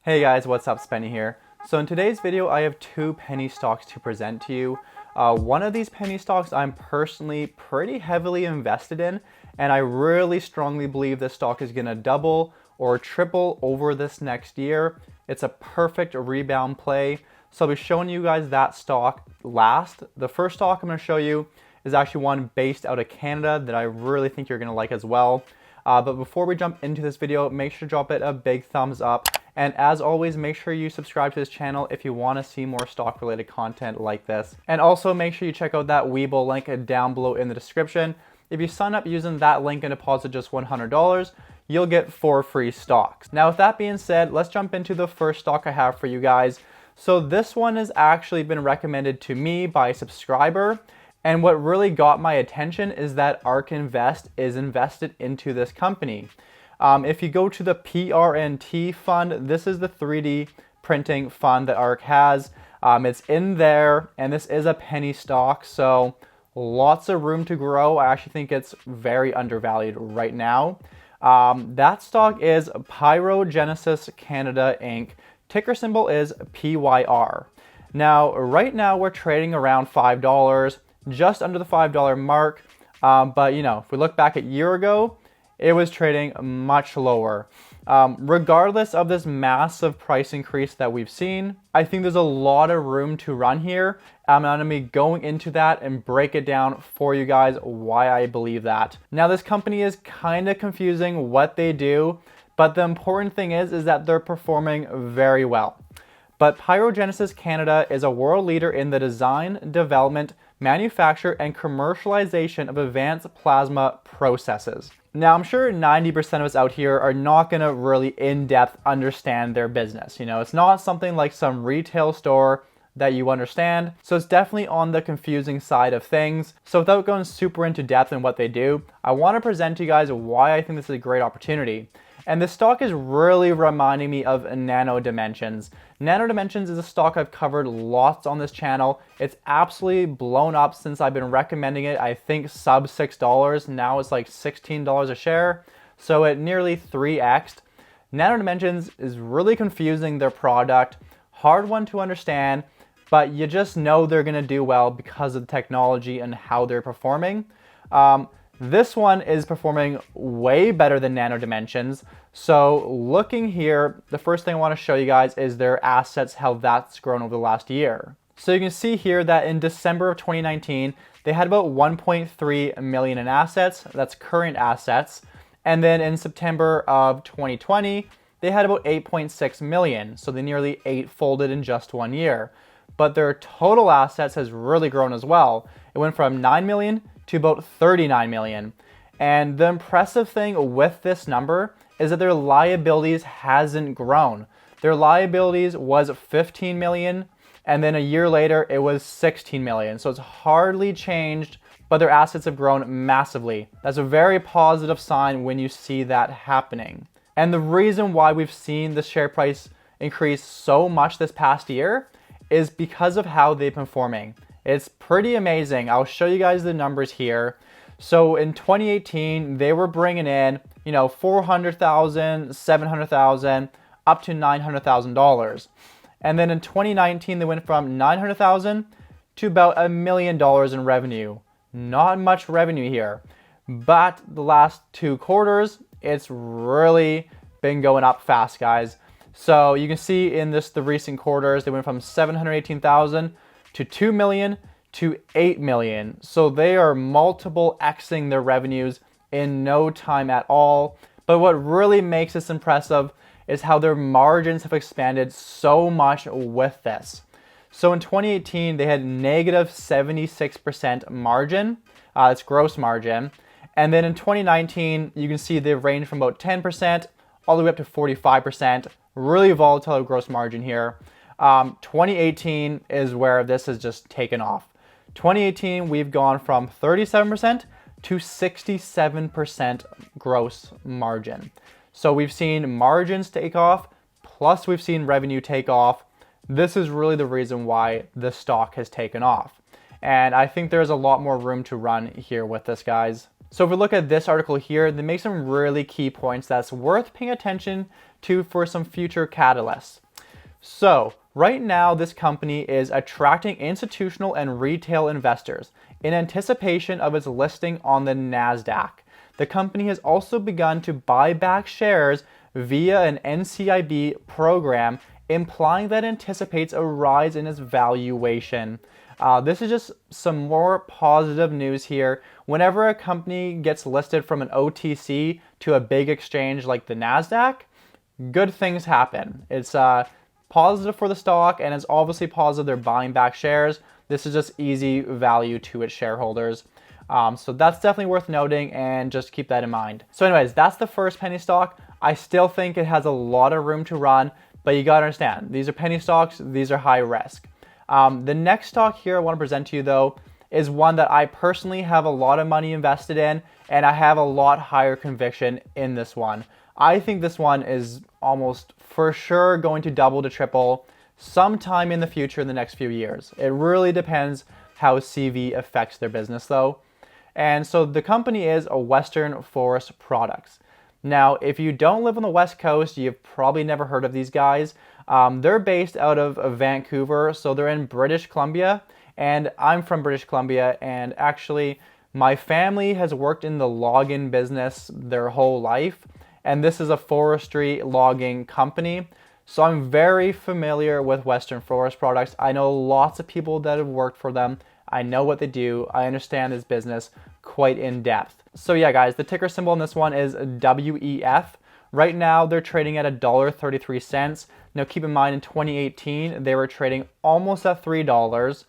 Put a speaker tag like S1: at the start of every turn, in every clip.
S1: Hey guys, what's up? Spenny here. So in today's video, I have two penny stocks to present to you. One of these penny stocks I'm personally pretty heavily invested in, and I really strongly believe this stock is gonna double or triple over this next year. It's a perfect rebound play. So I'll be showing you guys that stock last. The first stock I'm gonna show you is actually one based out of Canada that I really think you're gonna like as well. But before we jump into this video, make sure to drop it a big thumbs up. And as always, make sure you subscribe to this channel if you want to see more stock related content like this. And also make sure you check out that Webull link down below in the description. If you sign up using that link and deposit just $100, you'll get 4 free stocks. Now with that being said, let's jump into the first stock I have for you guys. So this one has actually been recommended to me by a subscriber. And what really got my attention is that ARK Invest is invested into this company. If you go to the PRNT fund, this is the 3D printing fund that ARK has. It's in there, and this is a penny stock, so lots of room to grow. I actually think it's very undervalued right now. That stock is Pyrogenesis Canada Inc. Ticker symbol is PYR. Now, right now we're trading around $5, just under the $5 mark. But you know, if we look back a year ago, it was trading much lower. Regardless of this massive price increase that we've seen, I think there's a lot of room to run here. I'm gonna be going into that and break it down for you guys why I believe that. Now this company is kind of confusing what they do, but the important thing is that they're performing very well. But Pyrogenesis Canada is a world leader in the design, development, manufacture, and commercialization of advanced plasma processes. Now, I'm sure 90% of us out here are not going to really in-depth understand their business. You know, it's not something like some retail store that you understand. So it's definitely on the confusing side of things. So without going super into depth in what they do, I want to present to you guys why I think this is a great opportunity. And this stock is really reminding me of Nano Dimensions. Nano Dimensions is a stock I've covered lots on this channel. It's absolutely blown up since I've been recommending it. I think sub $6. Now it's like $16 a share. So it nearly 3x'd. Nano Dimensions is really confusing their product. Hard one to understand, but you just know they're going to do well because of the technology and how they're performing. This one is performing way better than Nano Dimensions. So looking here, the first thing I want to show you guys is their assets, how that's grown over the last year. So you can see here that in December of 2019, they had about 1.3 million in assets. That's current assets. And then in September of 2020, they had about 8.6 million. So they nearly 8-folded in just 1 year. But their total assets has really grown as well. It went from 9 million to about 39 million. And the impressive thing with this number is that their liabilities hasn't grown. Their liabilities was 15 million, and then a year later it was 16 million. So it's hardly changed, but their assets have grown massively. That's a very positive sign when you see that happening. And the reason why we've seen the share price increase so much this past year is because of how they've been performing. It's pretty amazing. I'll show you guys the numbers here. So in 2018, they were bringing in, you know, $400,000, $700,000, up to $900,000. And then in 2019, they went from $900,000 to about $1 million in revenue. Not much revenue here, but the last 2 quarters, it's really been going up fast, guys. So you can see in the recent quarters, they went from 718,000 to 2 million to 8 million. So they are multiple Xing their revenues in no time at all. But what really makes this impressive is how their margins have expanded so much with this. So in 2018, they had negative 76% margin. That's gross margin. And then in 2019, you can see they range from about 10% all the way up to 45%. Really volatile gross margin here. 2018 is where this has just taken off. 2018, we've gone from 37% to 67% gross margin. So we've seen margins take off, plus we've seen revenue take off. This is really the reason why the stock has taken off. And I think there's a lot more room to run here with this, guys. So if we look at this article here, they make some really key points that's worth paying attention for some future catalysts. So right now, this company is attracting institutional and retail investors in anticipation of its listing on the NASDAQ. The company has also begun to buy back shares via an NCIB program, implying that it anticipates a rise in its valuation. This is just some more positive news here. Whenever a company gets listed from an OTC to a big exchange like the NASDAQ, good things happen. It's positive for the stock, and it's obviously positive they're buying back shares. This is just easy value to its shareholders. So that's definitely worth noting, and just keep that in mind. So anyways, that's the first penny stock. I still think it has a lot of room to run, but you gotta understand, these are penny stocks, these are high risk. The next stock here I want to present to you though is one that I personally have a lot of money invested in, and I have a lot higher conviction in this one. I think this one is almost for sure going to double to triple sometime in the future in the next few years. It really depends how CV affects their business though. And so the company is a Western Forest Products. Now, if you don't live on the West Coast, you've probably never heard of these guys. They're based out of Vancouver, so they're in British Columbia, and I'm from British Columbia, and actually my family has worked in the logging business their whole life, and this is a forestry logging company. So I'm very familiar with Western Forest Products. I know lots of people that have worked for them. I know what they do. I understand this business quite in depth. So yeah, guys, the ticker symbol on this one is WEF. Right now, they're trading at $1.33. Now, keep in mind, in 2018, they were trading almost at $3.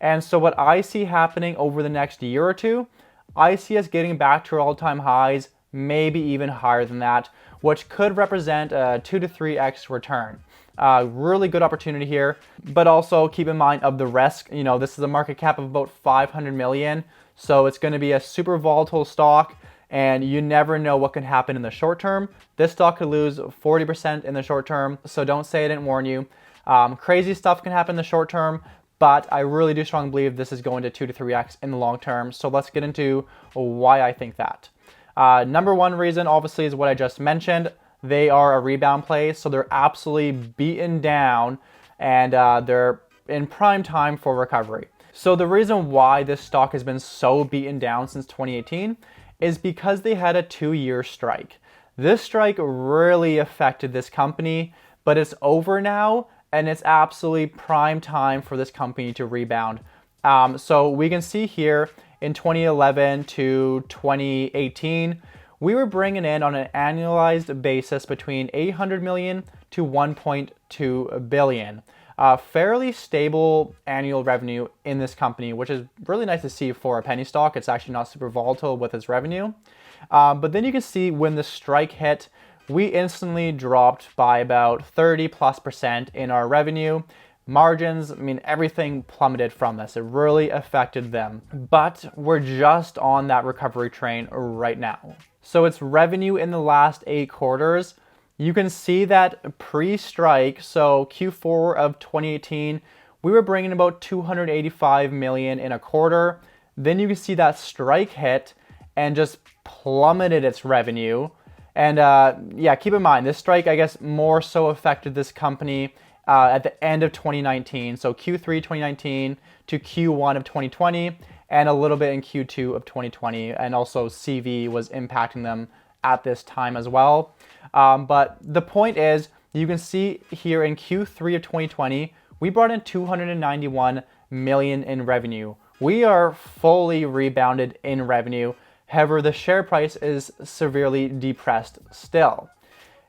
S1: And so what I see happening over the next year or two, I see us getting back to our all-time highs, maybe even higher than that, which could represent a 2 to 3x return. Really good opportunity here, but also keep in mind of the risk. You know, this is a market cap of about 500 million, so it's going to be a super volatile stock, and you never know what can happen in the short term. This stock could lose 40% in the short term, so don't say I didn't warn you. Crazy stuff can happen in the short term, but I really do strongly believe this is going to 2 to 3x in the long term. So let's get into why I think that. Number one reason, obviously, is what I just mentioned. They are a rebound play, so they're absolutely beaten down, and they're in prime time for recovery. So the reason why this stock has been so beaten down since 2018 is because they had a 2-year strike. This strike really affected this company, but it's over now, and it's absolutely prime time for this company to rebound. So we can see here in 2011 to 2018, we were bringing in on an annualized basis between 800 million to 1.2 billion. Fairly stable annual revenue in this company, which is really nice to see for a penny stock. It's actually not super volatile with its revenue. But then you can see when the strike hit, we instantly dropped by about 30+% in our revenue. Margins, I mean, everything plummeted from this. It really affected them. But we're just on that recovery train right now. So it's revenue in the last 8 quarters. You can see that pre-strike, so Q4 of 2018, we were bringing about 285 million in a quarter. Then you can see that strike hit and just plummeted its revenue. And yeah, keep in mind, this strike, I guess, more so affected this company at the end of 2019. So Q3 2019 to Q1 of 2020, and a little bit in Q2 of 2020. And also CV was impacting them at this time as well. But the point is, you can see here in Q3 of 2020, we brought in 291 million in revenue. We are fully rebounded in revenue. However, the share price is severely depressed still.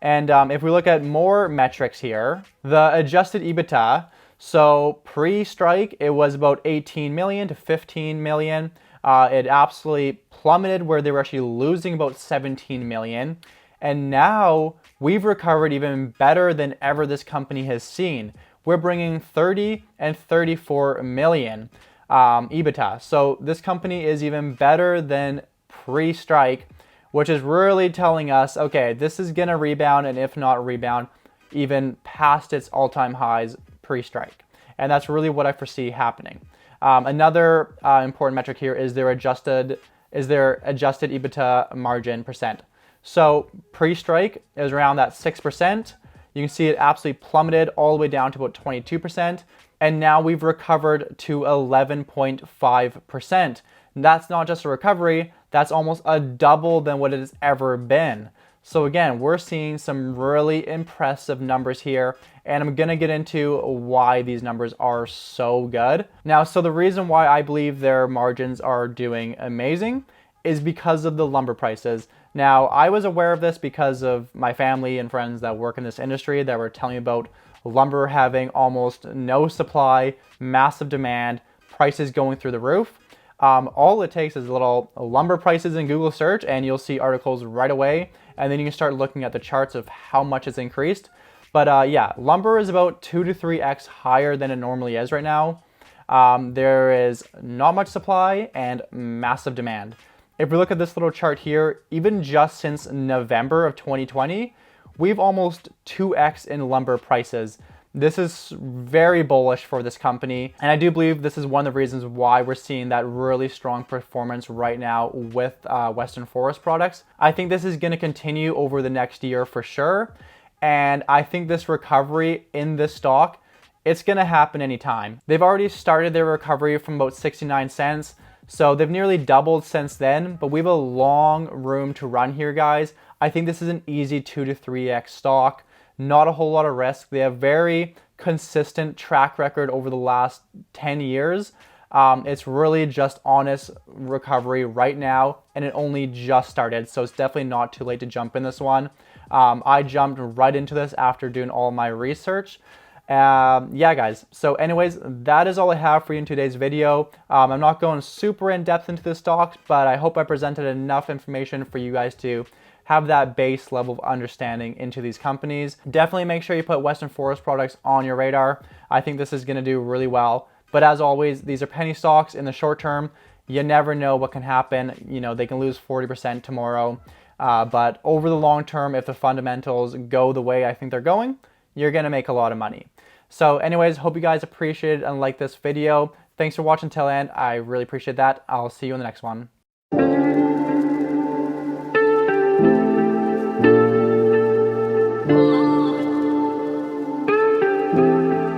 S1: And if we look at more metrics here, the adjusted EBITDA, so pre-strike, it was about 18 million to 15 million. It absolutely plummeted where they were actually losing about 17 million. And now we've recovered even better than ever this company has seen. We're bringing 30 and 34 million EBITDA. So this company is even better than pre-strike, which is really telling us, okay, this is gonna rebound, and if not rebound, even past its all-time highs pre-strike. And that's really what I foresee happening. Another important metric here is their adjusted EBITDA margin percent. So pre-strike is around that 6%. You can see it absolutely plummeted all the way down to about 22%. And now we've recovered to 11.5%. That's not just a recovery, that's almost a double than what it has ever been. So again, we're seeing some really impressive numbers here, and I'm gonna get into why these numbers are so good. Now, so the reason why I believe their margins are doing amazing is because of the lumber prices. Now, I was aware of this because of my family and friends that work in this industry that were telling me about lumber having almost no supply, massive demand, prices going through the roof. All it takes is a little lumber prices in Google search and you'll see articles right away. And then you can start looking at the charts of how much it's increased. But yeah, lumber is about 2 to 3x higher than it normally is right now. There is not much supply and massive demand. If we look at this little chart here, even just since November of 2020, we've almost 2x in lumber prices. This is very bullish for this company, and I do believe this is one of the reasons why we're seeing that really strong performance right now with Western Forest products. I think this is going to continue over the next year for sure, and I think this recovery in this stock, it's going to happen anytime. They've already started their recovery from about 69 cents, so they've nearly doubled since then, but we have a long room to run here, guys. I think this is an easy 2 to 3x stock. Not a whole lot of risk. They have very consistent track record over the last 10 years. It's really just honest recovery right now, and it only just started, so it's definitely not too late to jump in this one. I jumped right into this after doing all my research. Yeah, guys. So anyways, that is all I have for you in today's video. I'm not going super in depth into the stocks, but I hope I presented enough information for you guys to have that base level of understanding into these companies. Definitely make sure you put Western Forest products on your radar. I think this is going to do really well. But as always, these are penny stocks in the short term. You never know what can happen. You know, they can lose 40% tomorrow. But over the long term, if the fundamentals go the way I think they're going, you're going to make a lot of money. So anyways, hope you guys appreciated and liked this video. Thanks for watching till the end. I really appreciate that. I'll see you in the next one.